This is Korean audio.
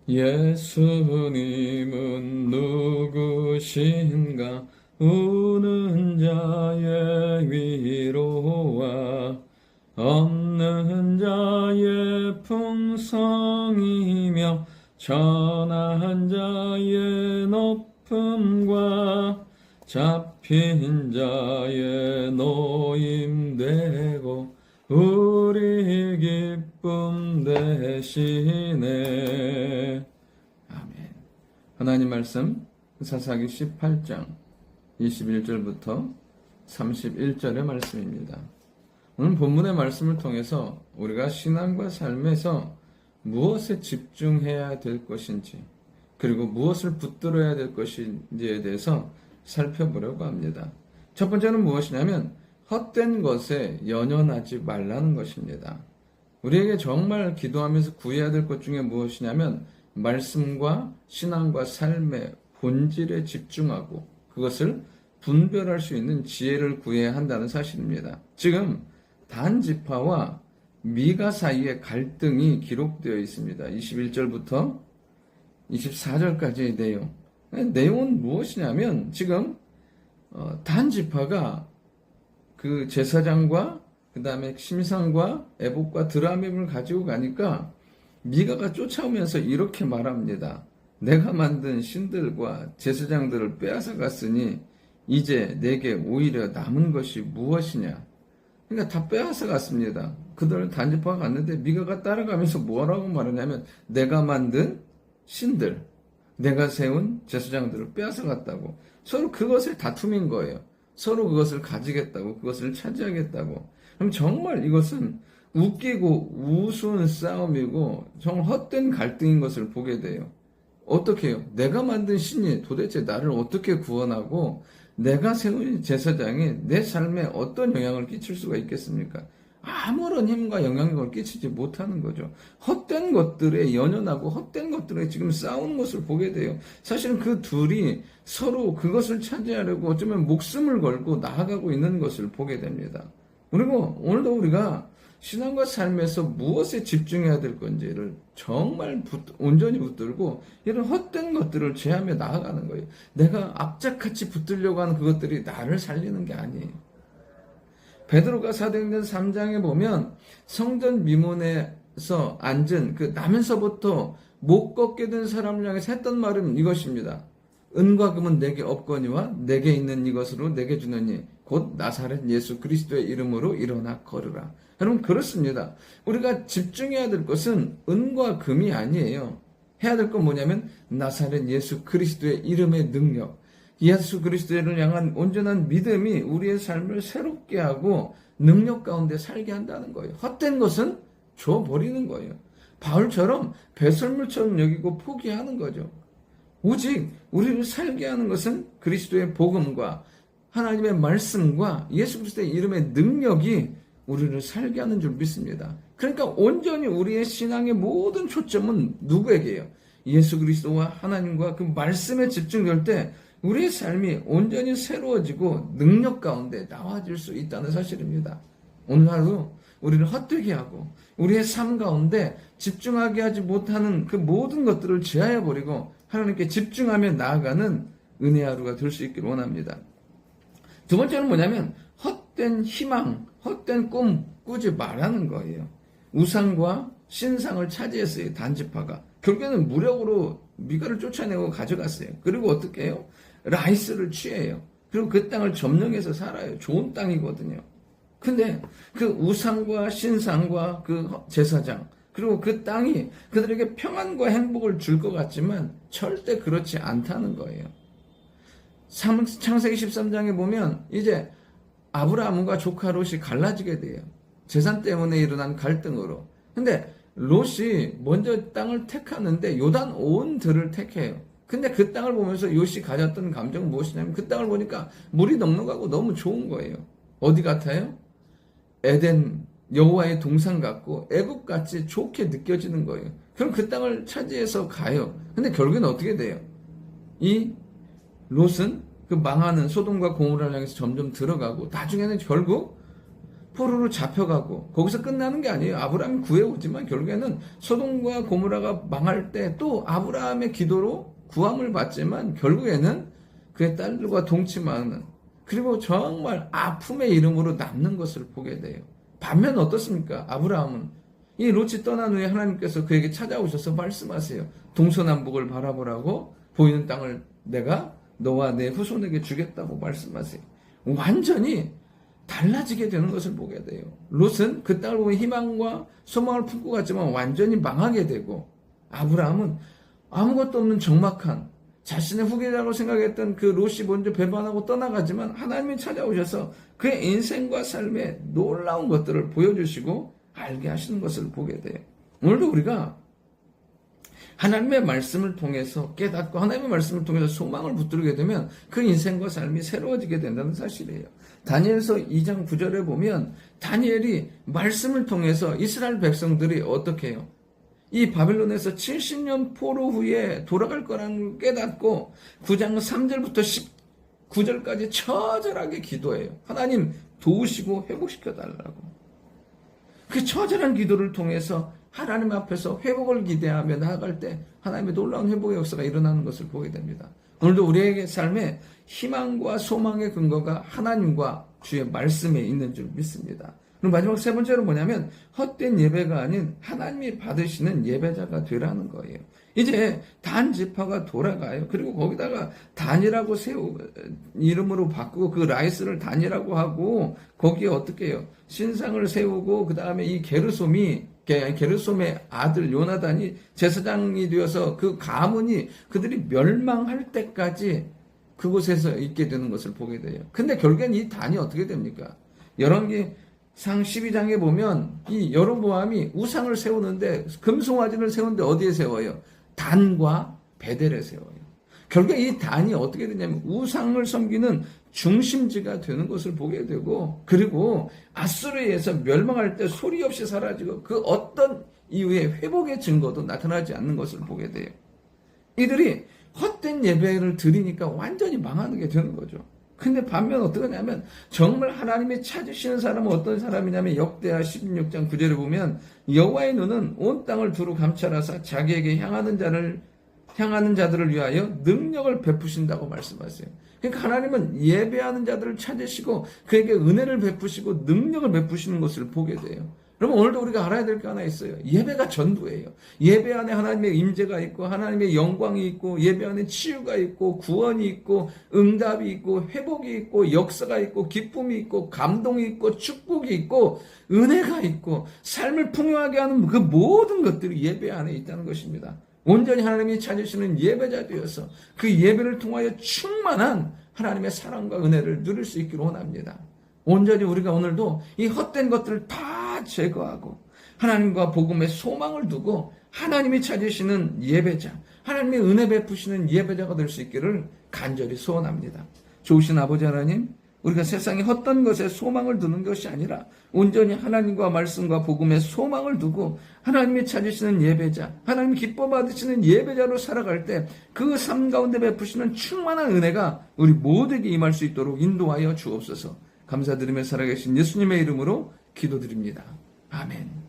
예수님은 누구신가? 우는 자의 위로와 없는 자의 풍성이며 천한 자의 높음과 잡힌 자의 노임되고 우리 기쁨 되시네. 아멘. 하나님 말씀 사사기 18장 21절부터 31절의 말씀입니다. 오늘 본문의 말씀을 통해서 우리가 신앙과 삶에서 무엇에 집중해야 될 것인지, 그리고 무엇을 붙들어야 될 것인지에 대해서 살펴보려고 합니다. 첫 번째는 무엇이냐면 헛된 것에 연연하지 말라는 것입니다. 우리에게 정말 기도하면서 구해야 될 것 중에 무엇이냐면 말씀과 신앙과 삶의 본질에 집중하고 그것을 분별할 수 있는 지혜를 구해야 한다는 사실입니다. 지금 단 지파와 미가 사이의 갈등이 기록되어 있습니다. 21절부터 24절까지의 내용. 내용은 무엇이냐면 지금 단 지파가 그 제사장과 그 다음에 심상과 에봇과 드라밈을 가지고 가니까 미가가 쫓아오면서 이렇게 말합니다. 내가 만든 신들과 제사장들을 빼앗아 갔으니 이제 내게 오히려 남은 것이 무엇이냐. 그러니까 다 빼앗아 갔습니다. 그들 단지파가 갔는데 미가가 따라가면서 뭐라고 말하냐면 내가 만든 신들, 내가 세운 제사장들을 빼앗아 갔다고. 서로 그것을 다툼인 거예요. 서로 그것을 가지겠다고, 그것을 차지하겠다고. 그럼 정말 이것은 웃기고 우스운 싸움이고 정말 헛된 갈등인 것을 보게 돼요. 어떻게 해요? 내가 만든 신이 도대체 나를 어떻게 구원하고 내가 세운 제사장이 내 삶에 어떤 영향을 끼칠 수가 있겠습니까? 아무런 힘과 영향력을 끼치지 못하는 거죠. 헛된 것들에 연연하고 헛된 것들에 지금 싸우는 것을 보게 돼요. 사실은 그 둘이 서로 그것을 차지하려고 어쩌면 목숨을 걸고 나아가고 있는 것을 보게 됩니다. 그리고 오늘도 우리가 신앙과 삶에서 무엇에 집중해야 될 건지를 정말 온전히 붙들고 이런 헛된 것들을 제하며 나아가는 거예요. 내가 악착같이 붙들려고 하는 그것들이 나를 살리는 게 아니에요. 베드로가 사도행전 3장에 보면 성전 미문에서 앉은 그 나면서부터 못 걷게 된 사람을 향해서 했던 말은 이것입니다. 은과 금은 내게 없거니와 내게 있는 이것으로 내게 주느니 곧 나사렛 예수 그리스도의 이름으로 일어나 걸으라. 여러분 그렇습니다. 우리가 집중해야 될 것은 은과 금이 아니에요. 해야 될 건 뭐냐면 나사렛 예수 그리스도의 이름의 능력, 예수 그리스도를 향한 온전한 믿음이 우리의 삶을 새롭게 하고 능력 가운데 살게 한다는 거예요. 헛된 것은 줘버리는 거예요. 바울처럼 배설물처럼 여기고 포기하는 거죠. 오직 우리를 살게 하는 것은 그리스도의 복음과 하나님의 말씀과 예수 그리스도의 이름의 능력이 우리를 살게 하는 줄 믿습니다. 그러니까 온전히 우리의 신앙의 모든 초점은 누구에게요? 예수 그리스도와 하나님과 그 말씀에 집중될 때 우리의 삶이 온전히 새로워지고 능력 가운데 나와질 수 있다는 사실입니다. 오늘 하루 우리를 헛되게 하고 우리의 삶 가운데 집중하게 하지 못하는 그 모든 것들을 제하여버리고 하나님께 집중하며 나아가는 은혜 하루가 될 수 있기를 원합니다. 두 번째는 뭐냐면 헛된 희망, 헛된 꿈 꾸지 말라는 거예요. 우상과 신상을 차지했어요. 단지파가. 결국에는 무력으로 미가를 쫓아내고 가져갔어요. 그리고 어떻게 해요? 라이스를 취해요. 그리고 그 땅을 점령해서 살아요. 좋은 땅이거든요. 근데 그 우상과 신상과 그 제사장 그리고 그 땅이 그들에게 평안과 행복을 줄 것 같지만 절대 그렇지 않다는 거예요. 창세기 13장에 보면 이제 아브라함과 조카 롯이 갈라지게 돼요. 재산 때문에 일어난 갈등으로. 근데 롯이 먼저 땅을 택하는데 요단 온 들을 택해요. 근데 그 땅을 보면서 롯이 가졌던 감정은 무엇이냐면 그 땅을 보니까 물이 넉넉하고 너무 좋은 거예요. 어디 같아요? 에덴 여호와의 동산 같고 애국같이 좋게 느껴지는 거예요. 그럼 그 땅을 차지해서 가요. 근데 결국에는 어떻게 돼요? 이 롯은 그 망하는 소돔과 고모라를 향해서 점점 들어가고 나중에는 결국 포로로 잡혀가고 거기서 끝나는 게 아니에요. 아브라함이 구해오지만 결국에는 소돔과 고모라가 망할 때 또 아브라함의 기도로 구함을 받지만 결국에는 그의 딸들과 동침하는, 그리고 정말 아픔의 이름으로 남는 것을 보게 돼요. 반면 어떻습니까? 아브라함은 이 롯이 떠난 후에 하나님께서 그에게 찾아오셔서 말씀하세요. 동서남북을 바라보라고, 보이는 땅을 내가 너와 내 후손에게 주겠다고 말씀하세요. 완전히 달라지게 되는 것을 보게 돼요. 롯은 그 땅을 보면 희망과 소망을 품고 갔지만 완전히 망하게 되고, 아브라함은 아무것도 없는 적막한 자신의 후계자라고 생각했던 그 롯이 먼저 배반하고 떠나가지만 하나님이 찾아오셔서 그의 인생과 삶에 놀라운 것들을 보여주시고 알게 하시는 것을 보게 돼요. 오늘도 우리가 하나님의 말씀을 통해서 깨닫고 하나님의 말씀을 통해서 소망을 붙들게 되면 그 인생과 삶이 새로워지게 된다는 사실이에요. 다니엘서 2장 9절에 보면 다니엘이 말씀을 통해서 이스라엘 백성들이 어떻게 해요? 이 바벨론에서 70년 포로 후에 돌아갈 거라는 걸 깨닫고 9장 3절부터 19절까지 처절하게 기도해요. 하나님 도우시고 회복시켜 달라고. 그 처절한 기도를 통해서 하나님 앞에서 회복을 기대하며 나아갈 때 하나님의 놀라운 회복의 역사가 일어나는 것을 보게 됩니다. 오늘도 우리에게 삶에 희망과 소망의 근거가 하나님과 주의 말씀에 있는 줄 믿습니다. 그럼 마지막 세 번째로 뭐냐면 헛된 예배가 아닌 하나님이 받으시는 예배자가 되라는 거예요. 이제 단 지파가 돌아가요. 그리고 거기다가 단이라고 이름으로 바꾸고 그 라이스를 단이라고 하고 거기에 어떻게 해요? 신상을 세우고 그 다음에 이 게르솜의 아들 요나단이 제사장이 되어서 그 가문이 그들이 멸망할 때까지 그곳에서 있게 되는 것을 보게 돼요. 근데 결국엔 이 단이 어떻게 됩니까? 열왕기상 12장에 보면 이 여로보암이 우상을 세우는데 금송아지를 세우는데 어디에 세워요? 단과 베델에 세워요. 결국에 이 단이 어떻게 되냐면 우상을 섬기는 중심지가 되는 것을 보게 되고, 그리고 아수르에서 멸망할 때 소리 없이 사라지고 그 어떤 이후에 회복의 증거도 나타나지 않는 것을 보게 돼요. 이들이 헛된 예배를 드리니까 완전히 망하는 게 되는 거죠. 근데 반면 어떻게 하냐면 정말 하나님이 찾으시는 사람은 어떤 사람이냐면 역대하 16장 9절에 보면 여호와의 눈은 온 땅을 두루 감찰하사 자기에게 향하는 자들을 위하여 능력을 베푸신다고 말씀하세요. 그러니까 하나님은 예배하는 자들을 찾으시고 그에게 은혜를 베푸시고 능력을 베푸시는 것을 보게 돼요. 그러면 오늘도 우리가 알아야 될 게 하나 있어요. 예배가 전부예요. 예배 안에 하나님의 임재가 있고 하나님의 영광이 있고 예배 안에 치유가 있고 구원이 있고 응답이 있고 회복이 있고 역사가 있고 기쁨이 있고 감동이 있고 축복이 있고 은혜가 있고 삶을 풍요하게 하는 그 모든 것들이 예배 안에 있다는 것입니다. 온전히 하나님이 찾으시는 예배자 되어서 그 예배를 통하여 충만한 하나님의 사랑과 은혜를 누릴 수 있기를 원합니다. 온전히 우리가 오늘도 이 헛된 것들을 다 제거하고 하나님과 복음의 소망을 두고 하나님이 찾으시는 예배자, 하나님의 은혜 베푸시는 예배자가 될 수 있기를 간절히 소원합니다. 좋으신 아버지 하나님, 우리가 세상에 헛된 것에 소망을 두는 것이 아니라 온전히 하나님과 말씀과 복음의 소망을 두고 하나님이 찾으시는 예배자, 하나님이 기뻐 받으시는 예배자로 살아갈 때 그 삶 가운데 베푸시는 충만한 은혜가 우리 모두에게 임할 수 있도록 인도하여 주옵소서. 감사드리며 살아계신 예수님의 이름으로 기도드립니다. 아멘.